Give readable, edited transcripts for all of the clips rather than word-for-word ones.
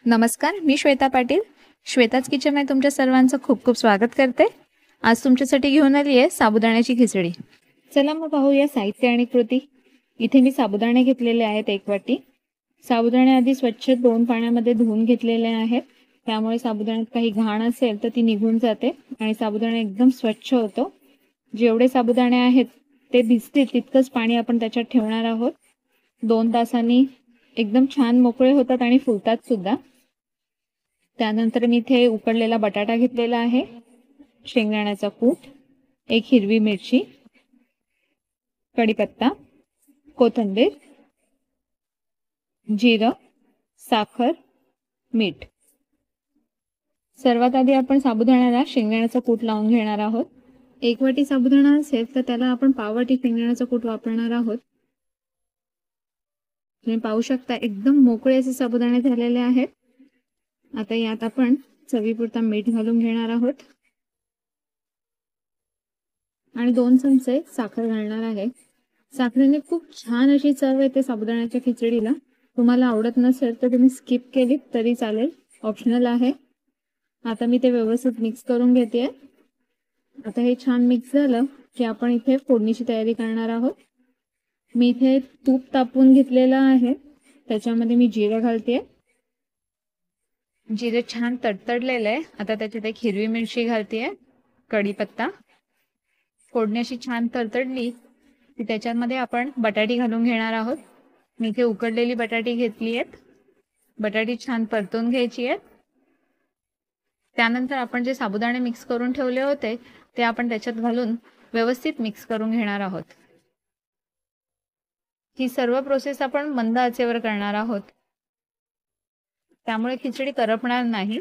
नमस्कार, मी श्वेता पाटील. श्वेताच किचनमध्ये तुमच्या सर्वांचं खूप खूप स्वागत करते. आज तुमच्यासाठी घेऊन आली आहे साबुदाण्याची खिचडी. चला मग पाहूया साहित्य आणि कृती. इथे मी साबुदाणे घेतलेले आहेत 1 वाटी. साबुदाणे आधी स्वच्छ 2 पाण्यामध्ये धुवून घेतलेले आहेत. त्यामुळे साबुदाण्यात काही घाण असेल तर ती निघून जाते आणि साबुदाणा एकदम स्वच्छ होतो. जेवढे साबुदाणे आहेत ते भिजतील तितकंच पाणी आपण त्याच्यात ठेवणार आहोत. 2 तासांनी एकदम छान मोकळे होतात आणि फुलतात सुद्धा. त्यानंतर मी इथे उकडलेला बटाटा घेतलेला आहे, शेंगदाण्याचा कूट, 1 हिरवी मिरची, कढीपत्ता, कोथिंबीर, जिरं, साखर, मीठ. सर्वात आधी आपण साबुदाण्याला शेंगदाण्याचा कूट लावून घेणार आहोत. 1 वाटी साबुदाणा असेल तर त्याला आपण पाव वाटी शेंगदाण्याचा कूट वापरणार आहोत. तुम्ही पाहू शकता एकदम मोकळे असे साबुदाणे झालेले आहेत. आता यात आपण चवीपुरता मीठ घालून घेणार आहोत आणि 2 चमचे साखर घालणार आहे. साखरेने खूप छान अशी चव येते साबुदाण्याच्या खिचडीला. तुम्हाला आवडत नसेल तर तुम्ही स्किप केली तरी चालेल, ऑप्शनल आहे. आता मी ते व्यवस्थित मिक्स करून घेते. आता हे छान मिक्स झालं की आपण इथे फोडणीची तयारी करणार आहोत. मी इथे तूप तापवून घेतलेलं आहे, त्याच्यामध्ये मी जिरं घालते. जिरे छान तडतडलेलं आहे. आता त्याच्यात 1 हिरवी मिरची घालते, कढीपत्ता. फोडणी अशी छान तडतडली की त्याच्यामध्ये आपण बटाटी घालून घेणार आहोत. मी इथे उकडलेली बटाटी घेतली आहेत. बटाटी छान परतून घ्यायची आहेत. त्यानंतर आपण जे साबुदाणे मिक्स करून ठेवले होते ते आपण त्याच्यात घालून व्यवस्थित मिक्स करून घेणार आहोत. ही सर्व प्रोसेस आपण मंद आचेवर करणार आहोत, त्यामुळे खिचडी करपणार नाही.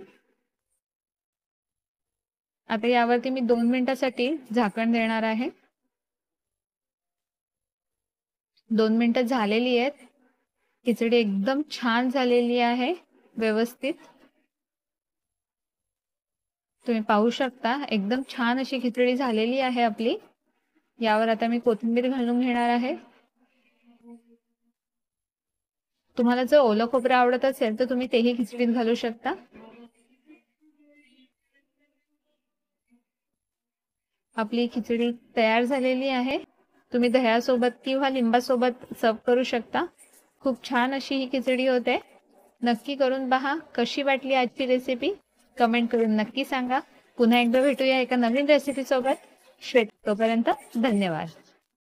आता यावरती मी 2 मिनिटांसाठी झाकण देणार आहे. 2 मिनिटं झालेली आहेत. खिचडी एकदम छान झालेली आहे व्यवस्थित. तुम्ही पाहू शकता एकदम छान अशी खिचडी झालेली आहे आपली. यावर आता मी कोथिंबीर घालून घेणार आहे. तुम्हाला जर ओलं खोबरं आवडत असेल तर तुम्ही तेही खिचडीत घालू शकता. आपली खिचडी तयार झालेली आहे. तुम्ही दह्यासोबत किंवा लिंबासोबत सर्व करू शकता. खूप छान अशी ही खिचडी होते. नक्की करून पहा. कशी वाटली आजची रेसिपी कमेंट करून नक्की सांगा. पुन्हा एकदा भेटूया एका नवीन रेसिपी सोबत. तोपर्यंत धन्यवाद.